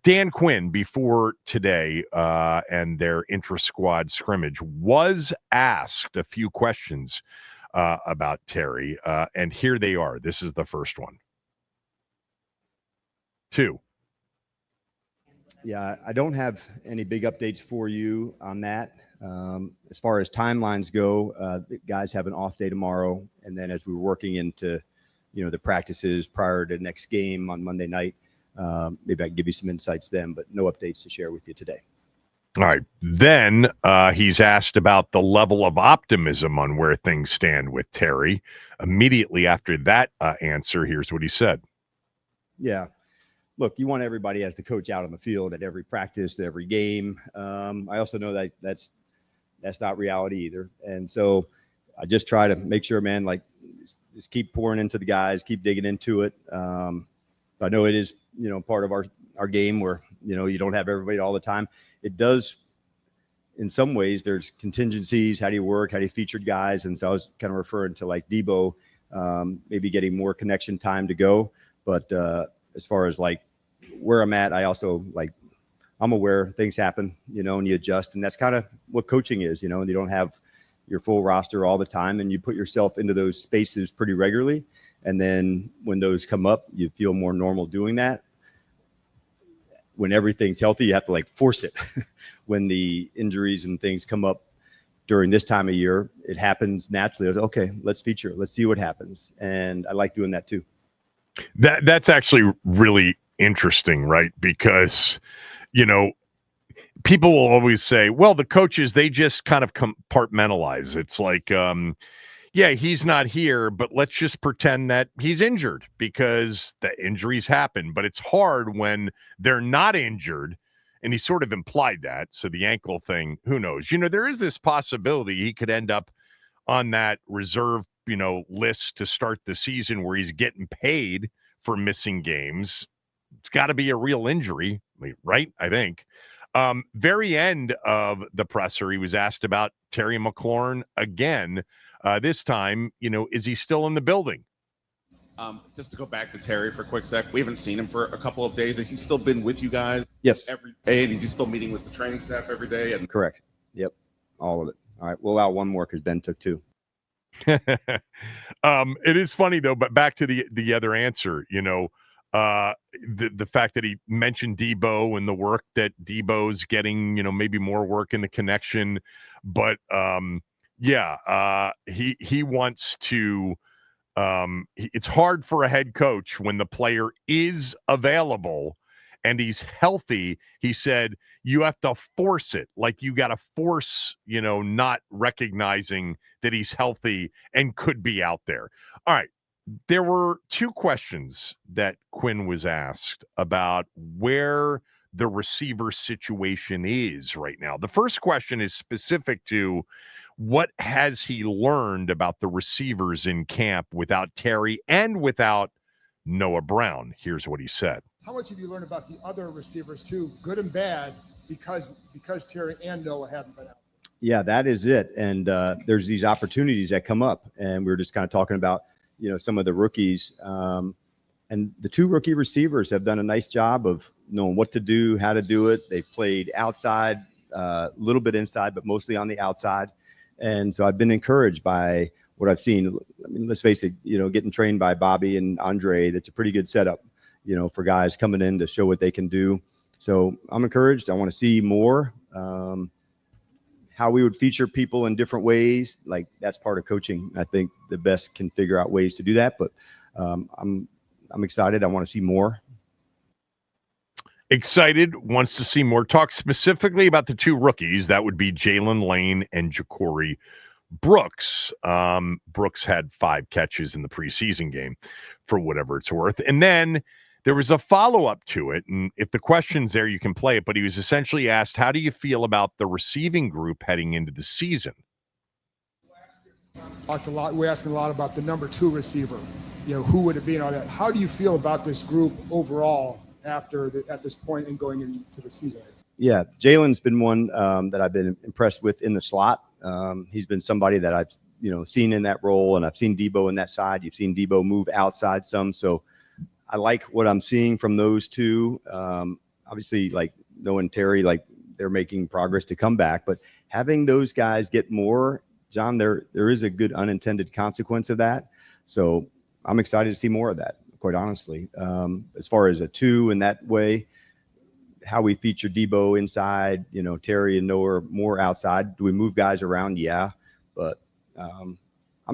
Dan Quinn, before today and their intra-squad scrimmage, was asked a few questions about Terry, and here they are. This is the first one. 2. Yeah, I don't have any big updates for you on that. As far as timelines go, the guys have an off day tomorrow, and then as we were working into, the practices prior to next game on Monday night, maybe I can give you some insights then, but no updates to share with you today. All right. Then he's asked about the level of optimism on where things stand with Terry. Immediately after that answer, here's what he said. Yeah. Look, you want everybody as the coach out on the field at every practice, every game. I also know that that's not reality either. And so I just try to make sure, man, like just keep pouring into the guys, keep digging into it. I know it is, part of our game where, you don't have everybody all the time. It does, in some ways, there's contingencies. How do you work? How do you feature guys? And so I was kind of referring to like Deebo, maybe getting more connection time to go. But as far as like where I'm at, I also I'm aware things happen, and you adjust. And that's kind of what coaching is, and you don't have your full roster all the time, and you put yourself into those spaces pretty regularly. And then when those come up, you feel more normal doing that. When everything's healthy, you have to force it. When the injuries and things come up during this time of year, it happens naturally. Okay, let's feature, let's see what happens. And I like doing that too. That's actually really interesting, right? Because, people will always say, well, the coaches, they just kind of compartmentalize. It's like, yeah, he's not here, but let's just pretend that he's injured because the injuries happen. But it's hard when they're not injured. And he sort of implied that. So the ankle thing, who knows? There is this possibility he could end up on that reserve, list to start the season where he's getting paid for missing games. It's got to be a real injury, right? I think. Very end of the presser, he was asked about Terry McLaurin again. This time, is he still in the building? Just to go back to Terry for a quick sec, we haven't seen him for a couple of days. Has he still been with you guys? Yes. Every day? And is he still meeting with the training staff every day? Correct. Yep. All of it. All right. We'll allow one more because Ben took 2. It is funny, though, but back to the other answer, the fact that he mentioned Deebo and the work that Deebo's getting, maybe more work in the connection. But, he wants to it's hard for a head coach when the player is available and he's healthy. He said, you have to force it. Like you got to force, not recognizing that he's healthy and could be out there. All right. There were 2 questions that Quinn was asked about where the receiver situation is right now. The first question is specific to what has he learned about the receivers in camp without Terry and without Noah Brown. Here's what he said. How much have you learned about the other receivers too, good and bad, because Terry and Noah haven't been out? Yeah, that is it. And there's these opportunities that come up, and we were just kind of talking about, some of the rookies. And the 2 rookie receivers have done a nice job of knowing what to do, how to do it. They played outside, a little bit inside, but mostly on the outside. And so I've been encouraged by what I've seen. I mean, let's face it, getting trained by Bobby and Andre, that's a pretty good setup, for guys coming in to show what they can do. So I'm encouraged. I want to see more. How we would feature people in different ways, like that's part of coaching. I think the best can figure out ways to do that, but I'm excited. I want to see more. Excited, wants to see more. Talk specifically about the 2 rookies. That would be Jaylen Lane and Ja'Cory Brooks. Brooks had 5 catches in the preseason game for whatever it's worth. And then there was a follow-up to it. And if the question's there, you can play it. But he was essentially asked, how do you feel about the receiving group heading into the season? We're asking a lot about the number 2 receiver. Who would it be and all that. How do you feel about this group overall at this point and going into the season? Yeah, Jaylen's been one that I've been impressed with in the slot. He's been somebody that I've seen in that role, and I've seen Deebo in that side. You've seen Deebo move outside some, so I like what I'm seeing from those 2. obviously, like knowing Terry, like they're making progress to come back, but having those guys get more, John, there is a good unintended consequence of that. So I'm excited to see more of that, quite honestly. As far as a 2 in that way, how we feature Deebo inside, Terry and Noah more outside. Do we move guys around? Yeah. But I'm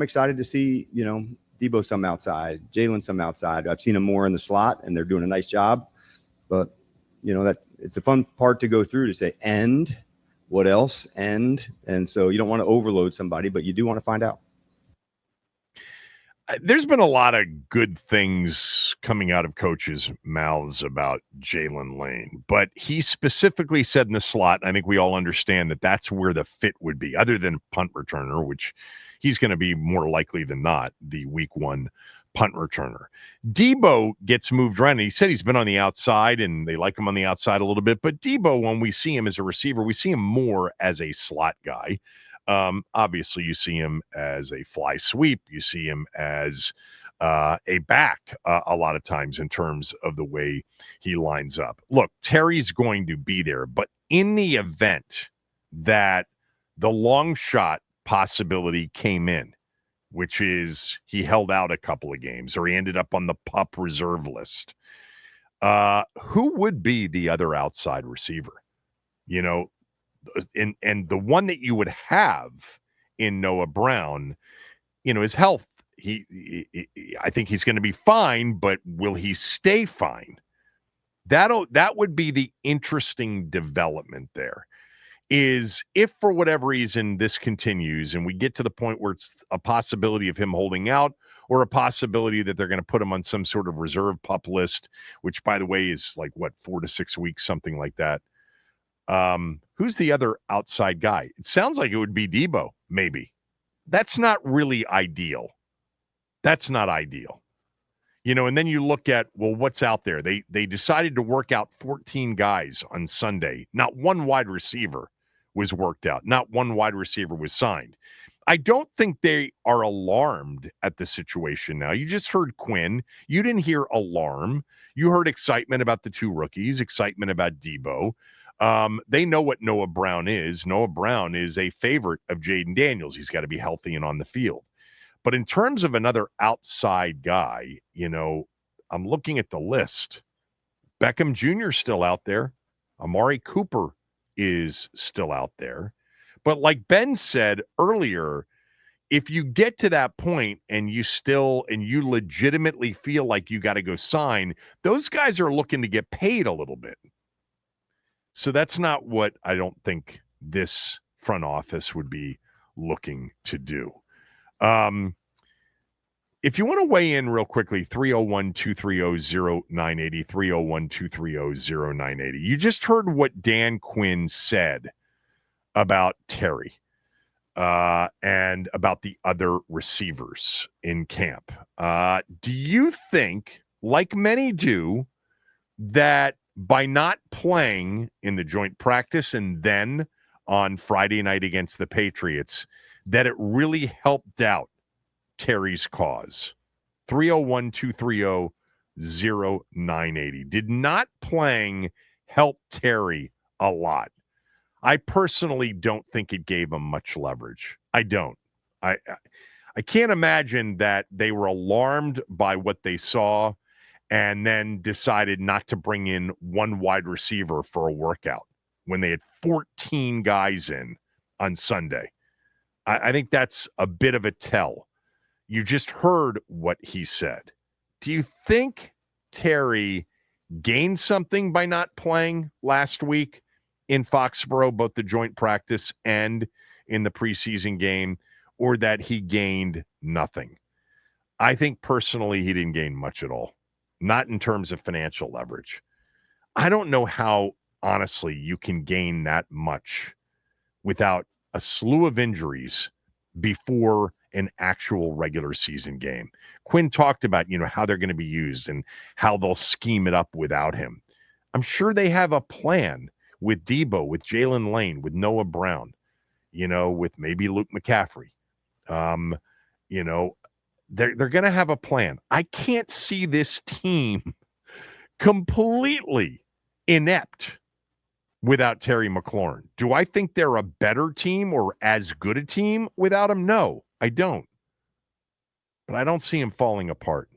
excited to see, Deebo some outside, Jaylen some outside. I've seen them more in the slot, and they're doing a nice job. But, that it's a fun part to go through to say, and what else? And so you don't want to overload somebody, but you do want to find out. There's been a lot of good things coming out of coaches' mouths about Jaylen Lane, but he specifically said in the slot, I think we all understand that that's where the fit would be, other than punt returner, which he's going to be more likely than not the week 1 punt returner. Deebo gets moved around. He said he's been on the outside, and they like him on the outside a little bit, but Deebo, when we see him as a receiver, we see him more as a slot guy. Obviously, you see him as a fly sweep. You see him as a back a lot of times in terms of the way he lines up. Look, Terry's going to be there, but in the event that the long shot possibility came in, which is he held out a couple of games or he ended up on the PUP reserve list, who would be the other outside receiver? And the one that you would have in Noah Brown, his health, I think he's going to be fine, but will he stay fine? That would be the interesting development there, is if for whatever reason this continues and we get to the point where it's a possibility of him holding out or a possibility that they're going to put him on some sort of reserve PUP list, which, by the way, is like, 4 to 6 weeks, something like that. Who's the other outside guy? It sounds like it would be Deebo, maybe. That's not really ideal. That's not ideal. And then you look at, what's out there? They decided to work out 14 guys on Sunday. Not one wide receiver was worked out. Not one wide receiver was signed. I don't think they are alarmed at the situation now. You just heard Quinn. You didn't hear alarm. You heard excitement about the 2 rookies, excitement about Deebo. They know what Noah Brown is. Noah Brown is a favorite of Jaden Daniels. He's got to be healthy and on the field. But in terms of another outside guy, I'm looking at the list. Beckham Jr. is still out there. Amari Cooper is still out there. But like Ben said earlier, if you get to that point and you legitimately feel like you got to go sign, those guys are looking to get paid a little bit. So that's not what I don't think this front office would be looking to do. If you want to weigh in real quickly, 301-230-0980, 301-230-0980. You just heard what Dan Quinn said about Terry and about the other receivers in camp. Do you think, like many do, that by not playing in the joint practice and then on Friday night against the Patriots, that it really helped out Terry's cause? 301-230-0980. Did not playing help Terry a lot? I personally don't think it gave him much leverage. I don't. I can't imagine that they were alarmed by what they saw and then decided not to bring in one wide receiver for a workout when they had 14 guys in on Sunday. I think that's a bit of a tell. You just heard what he said. Do you think Terry gained something by not playing last week in Foxborough, both the joint practice and in the preseason game, or that he gained nothing? I think personally he didn't gain much at all, not in terms of financial leverage. I don't know how, honestly, you can gain that much without a slew of injuries before an actual regular season game. Quinn talked about, how they're going to be used and how they'll scheme it up without him. I'm sure they have a plan with Deebo, with Jaylen Lane, with Noah Brown, with maybe Luke McCaffrey. They're going to have a plan. I can't see this team completely inept without Terry McLaurin. Do I think they're a better team or as good a team without him? No, I don't. But I don't see him falling apart.